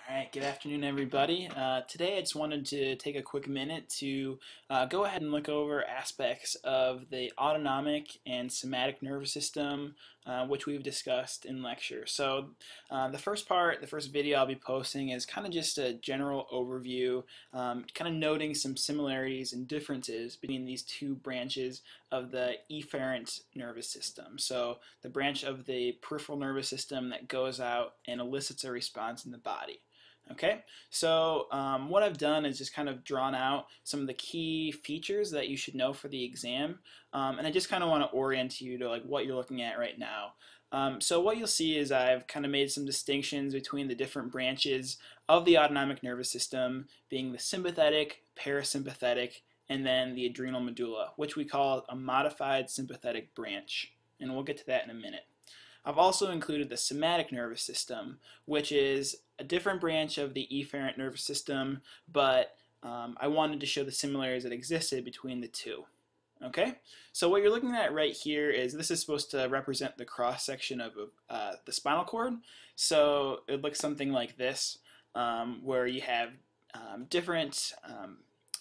All right, good afternoon, everybody. Today I just wanted to take a quick minute to go ahead and look over aspects of the autonomic and somatic nervous system, which we've discussed in lecture. So the first video I'll be posting is kind of just a general overview, kind of noting some similarities and differences between these two branches of the efferent nervous system. So the branch of the peripheral nervous system that goes out and elicits a response in the body. Okay, so what I've done is just kind of drawn out some of the key features that you should know for the exam, and I just kind of want to orient you to like what you're looking at right now. So what you'll see is I've kind of made some distinctions between the different branches of the autonomic nervous system, being the sympathetic, parasympathetic, and then the adrenal medulla, which we call a modified sympathetic branch, and we'll get to that in a minute. I've also included the somatic nervous system, which is a different branch of the efferent nervous system, but I wanted to show the similarities that existed between the two. Okay, so what you're looking at right here is this is supposed to represent the cross section of the spinal cord. So it looks something like this, where you have different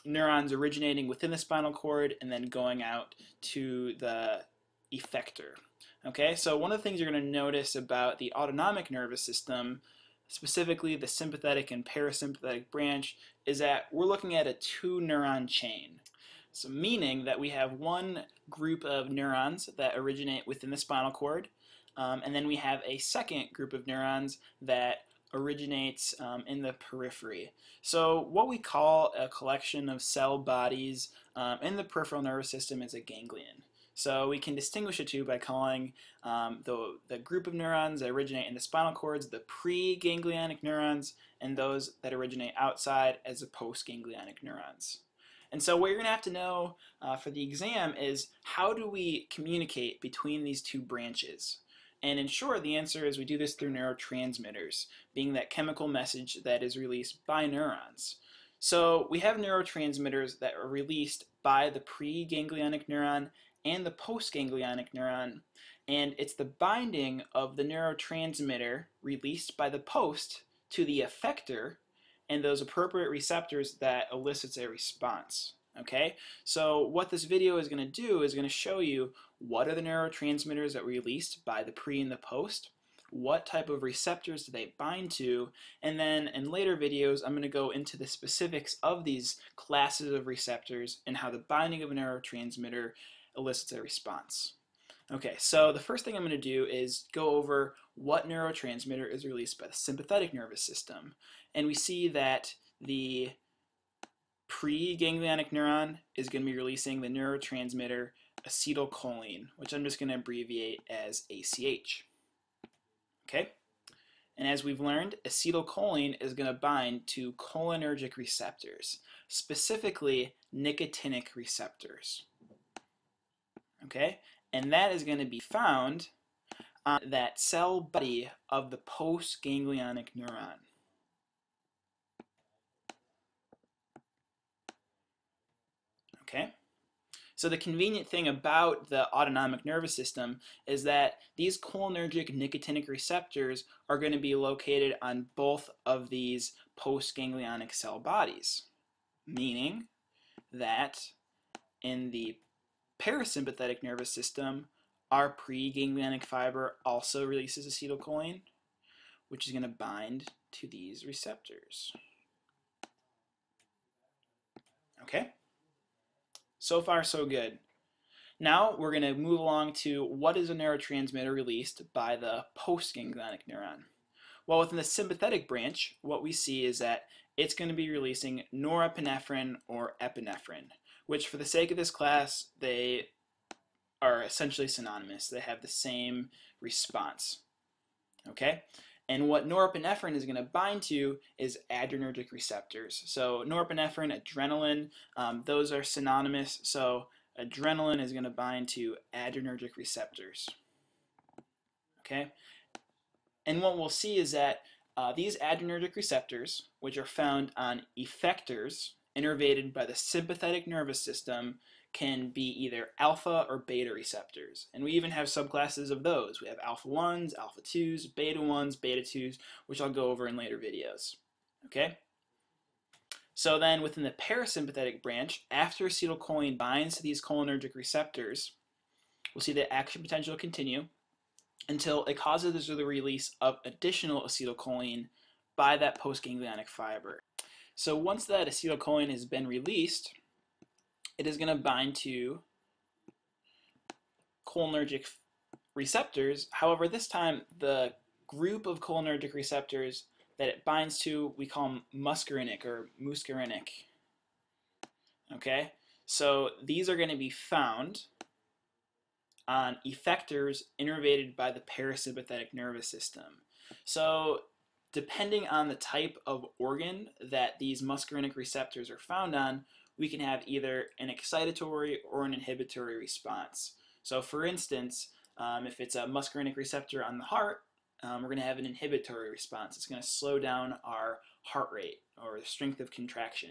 neurons originating within the spinal cord and then going out to the effector. Okay, so one of the things you're going to notice about the autonomic nervous system, specifically the sympathetic and parasympathetic branch, is that we're looking at a two-neuron chain. So meaning that we have one group of neurons that originate within the spinal cord, and then we have a second group of neurons that originates in the periphery. So what we call a collection of cell bodies in the peripheral nervous system is a ganglion. So we can distinguish the two by calling the group of neurons that originate in the spinal cords the preganglionic neurons, and those that originate outside as the postganglionic neurons. And so what you're going to have to know for the exam is, how do we communicate between these two branches? And in short, the answer is we do this through neurotransmitters, being that chemical message that is released by neurons. So we have neurotransmitters that are released by the preganglionic neuron and the postganglionic neuron, and it's the binding of the neurotransmitter released by the post to the effector and those appropriate receptors that elicits a response. Okay, so what this video is going to do is going to show you what are the neurotransmitters that were released by the pre and the post, what type of receptors do they bind to, and then in later videos I'm going to go into the specifics of these classes of receptors and how the binding of a neurotransmitter elicits a response. Okay, so the first thing I'm going to do is go over what neurotransmitter is released by the sympathetic nervous system. And we see that the preganglionic neuron is going to be releasing the neurotransmitter acetylcholine, which I'm just going to abbreviate as ACH. Okay? And as we've learned, acetylcholine is going to bind to cholinergic receptors, specifically nicotinic receptors. Okay, and that is going to be found on that cell body of the postganglionic neuron. Okay, so the convenient thing about the autonomic nervous system is that these cholinergic nicotinic receptors are going to be located on both of these postganglionic cell bodies, meaning that in the parasympathetic nervous system, our preganglionic fiber also releases acetylcholine, which is going to bind to these receptors. Okay? So far, so good. Now we're going to move along to what is a neurotransmitter released by the postganglionic neuron. Well, within the sympathetic branch, what we see is that it's going to be releasing norepinephrine or epinephrine, which for the sake of this class, they are essentially synonymous. They have the same response. Okay? And what norepinephrine is going to bind to is adrenergic receptors. So norepinephrine, adrenaline, those are synonymous. So adrenaline is going to bind to adrenergic receptors. Okay? And what we'll see is that these adrenergic receptors, which are found on effectors innervated by the sympathetic nervous system, can be either alpha or beta receptors. And we even have subclasses of those. We have alpha 1s, alpha 2s, beta 1s, beta 2s, which I'll go over in later videos. Okay? So then within the parasympathetic branch, after acetylcholine binds to these cholinergic receptors, we'll see the action potential continue until it causes the release of additional acetylcholine by that postganglionic fiber. So once that acetylcholine has been released, it is going to bind to cholinergic receptors. However, this time the group of cholinergic receptors that it binds to, we call them muscarinic or muscarinic. Okay, so these are going to be found on effectors innervated by the parasympathetic nervous system. So depending on the type of organ that these muscarinic receptors are found on, we can have either an excitatory or an inhibitory response. So for instance, if it's a muscarinic receptor on the heart, we're going to have an inhibitory response. It's going to slow down our heart rate or the strength of contraction.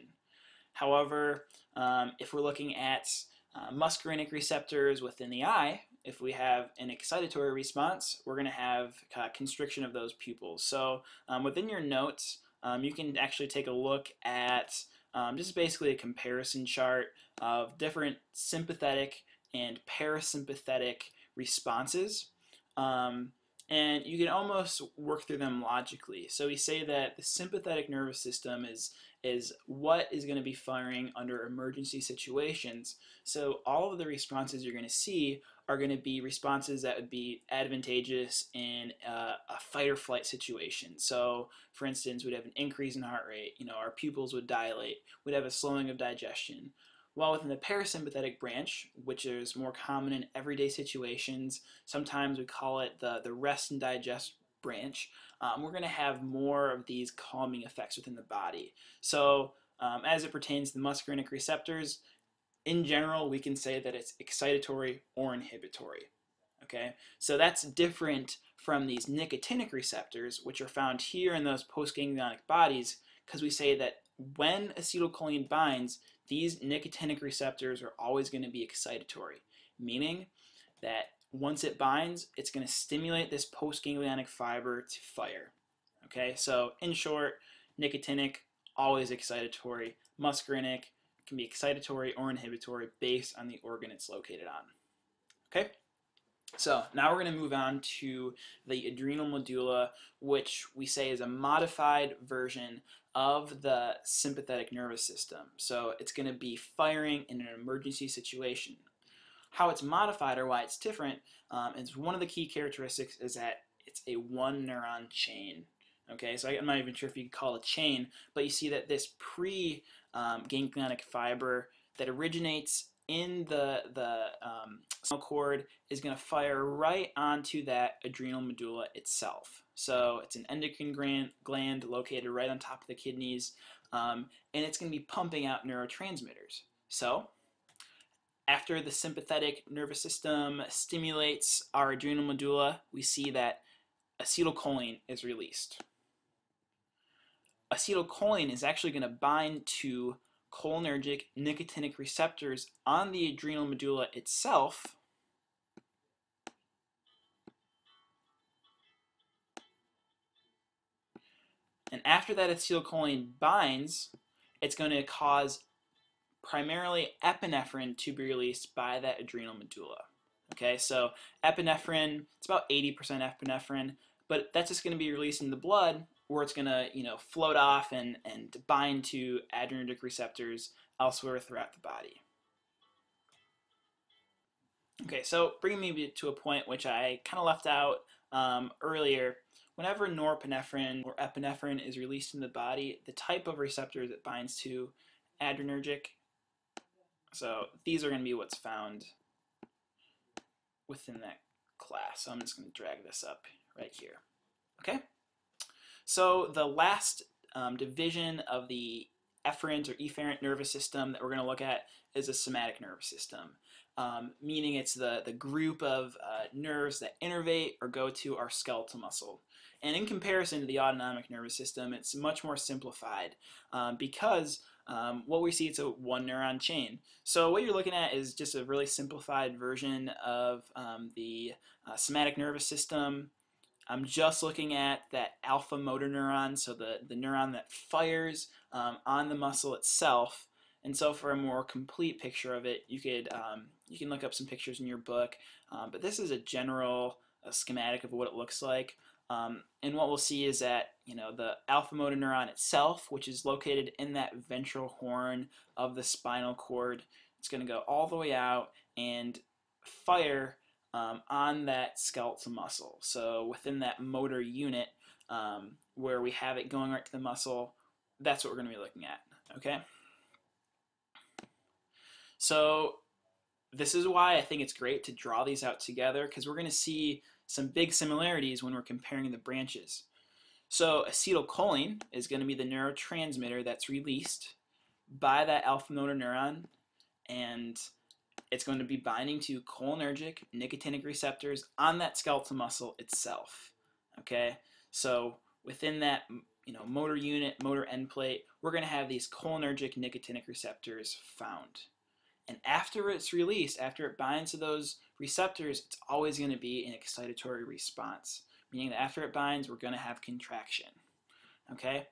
However, if we're looking at muscarinic receptors within the eye, if we have an excitatory response, we're going to have constriction of those pupils. So within your notes, you can actually take a look at just basically a comparison chart of different sympathetic and parasympathetic responses. And you can almost work through them logically. So we say that the sympathetic nervous system is what is going to be firing under emergency situations. So all of the responses you're going to see are going to be responses that would be advantageous in a fight or flight situation. So for instance, we'd have an increase in heart rate, our pupils would dilate, we'd have a slowing of digestion. While within the parasympathetic branch, which is more common in everyday situations, sometimes we call it the rest and digest branch, we're going to have more of these calming effects within the body. So as it pertains to the muscarinic receptors, in general, we can say that it's excitatory or inhibitory. Okay, so that's different from these nicotinic receptors, which are found here in those postganglionic bodies, because we say that when acetylcholine binds, these nicotinic receptors are always going to be excitatory, meaning that once it binds, it's going to stimulate this postganglionic fiber to fire. Okay, so in short, nicotinic, always excitatory. Muscarinic can be excitatory or inhibitory based on the organ it's located on. Okay, so now we're going to move on to the adrenal medulla, which we say is a modified version of the sympathetic nervous system. So it's going to be firing in an emergency situation. How it's modified or why it's different is one of the key characteristics is that it's a one neuron chain. Okay, so I'm not even sure if you could call it a chain, but you see that this pre-ganglionic fiber that originates in the spinal cord is going to fire right onto that adrenal medulla itself. So it's an endocrine gland located right on top of the kidneys, and it's going to be pumping out neurotransmitters. So after the sympathetic nervous system stimulates our adrenal medulla, we see that acetylcholine is released. Acetylcholine is actually going to bind to cholinergic nicotinic receptors on the adrenal medulla itself, and after that acetylcholine binds, it's going to cause primarily epinephrine to be released by that adrenal medulla. Okay, so epinephrine, it's about 80% epinephrine, but that's just going to be released in the blood, where it's going to float off and bind to adrenergic receptors elsewhere throughout the body. Okay, so bringing me to a point which I kind of left out earlier. Whenever norepinephrine or epinephrine is released in the body, the type of receptors it binds to, adrenergic. So these are going to be what's found within that class. So I'm just going to drag this up right here. Okay? So the last division of the efferent or efferent nervous system that we're going to look at is the somatic nervous system, meaning it's the group of nerves that innervate or go to our skeletal muscle. And in comparison to the autonomic nervous system, it's much more simplified because what we see, it's a one neuron chain. So what you're looking at is just a really simplified version of the somatic nervous system. I'm just looking at that alpha motor neuron, so the neuron that fires on the muscle itself. And so for a more complete picture of it, you can look up some pictures in your book, but this is a general schematic of what it looks like. And what we'll see is that the alpha motor neuron itself, which is located in that ventral horn of the spinal cord, it's going to go all the way out and fire on that skeletal muscle. So within that motor unit, where we have it going right to the muscle, that's what we're going to be looking at. Okay. So this is why I think it's great to draw these out together, because we're going to see some big similarities when we're comparing the branches. So acetylcholine is going to be the neurotransmitter that's released by that alpha motor neuron, and it's going to be binding to cholinergic nicotinic receptors on that skeletal muscle itself. Okay, so within that motor unit, motor end plate, we're going to have these cholinergic nicotinic receptors found. And after it's released, after it binds to those receptors, it's always going to be an excitatory response, meaning that after it binds, we're going to have contraction. Okay,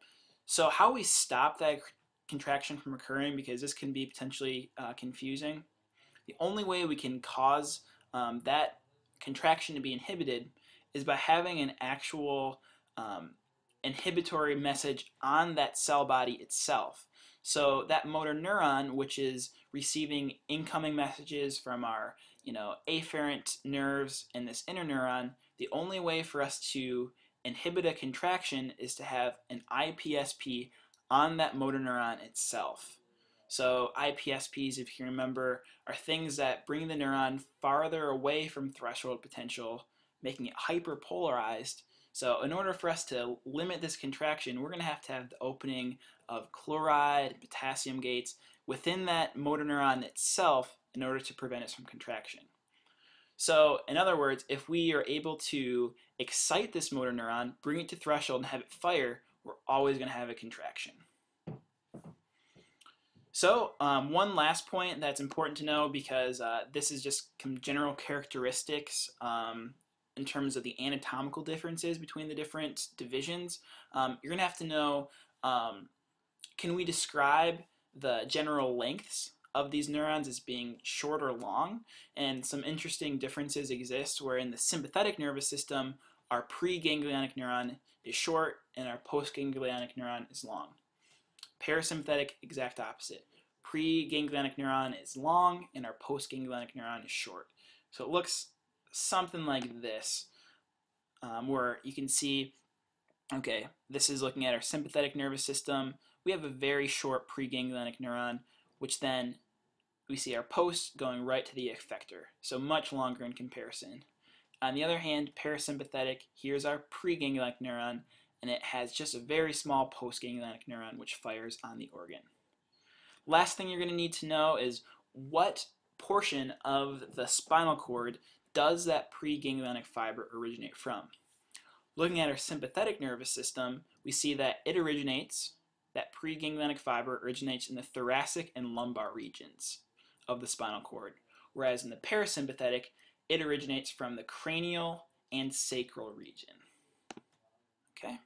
so how we stop that contraction from occurring, because this can be potentially confusing, the only way we can cause that contraction to be inhibited is by having an actual inhibitory message on that cell body itself. So that motor neuron, which is receiving incoming messages from our afferent nerves and this inner neuron, the only way for us to inhibit a contraction is to have an IPSP on that motor neuron itself. So IPSPs, if you remember, are things that bring the neuron farther away from threshold potential, making it hyperpolarized. So in order for us to limit this contraction, we're going to have the opening of chloride and potassium gates within that motor neuron itself in order to prevent it from contraction. So in other words, if we are able to excite this motor neuron, bring it to threshold, and have it fire, we're always going to have a contraction. So one last point that's important to know, because this is just general characteristics in terms of the anatomical differences between the different divisions. You're going to have to know, can we describe the general lengths of these neurons as being short or long? And some interesting differences exist where in the sympathetic nervous system, our preganglionic neuron is short and our postganglionic neuron is long. Parasympathetic, exact opposite. Preganglionic neuron is long and our postganglionic neuron is short. So it looks something like this, where you can see, okay, this is looking at our sympathetic nervous system. We have a very short preganglionic neuron, which then we see our post going right to the effector, so much longer in comparison. On the other hand, parasympathetic, here's our preganglionic neuron, and it has just a very small postganglionic neuron which fires on the organ. Last thing you're going to need to know is what portion of the spinal cord does that preganglionic fiber originate from? Looking at our sympathetic nervous system, we see that that preganglionic fiber originates in the thoracic and lumbar regions of the spinal cord, whereas in the parasympathetic, it originates from the cranial and sacral region. Okay?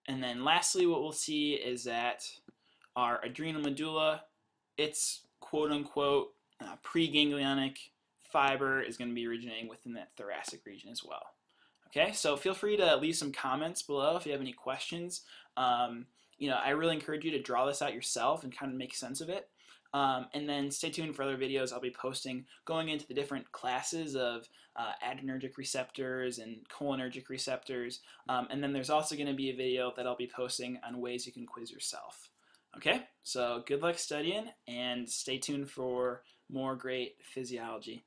And then lastly, what we'll see is that our adrenal medulla, its quote-unquote preganglionic fiber is going to be originating within that thoracic region as well. Okay, so feel free to leave some comments below if you have any questions. I really encourage you to draw this out yourself and kind of make sense of it. And then stay tuned for other videos I'll be posting going into the different classes of adrenergic receptors and cholinergic receptors. And then there's also going to be a video that I'll be posting on ways you can quiz yourself. Okay, so good luck studying and stay tuned for more great physiology.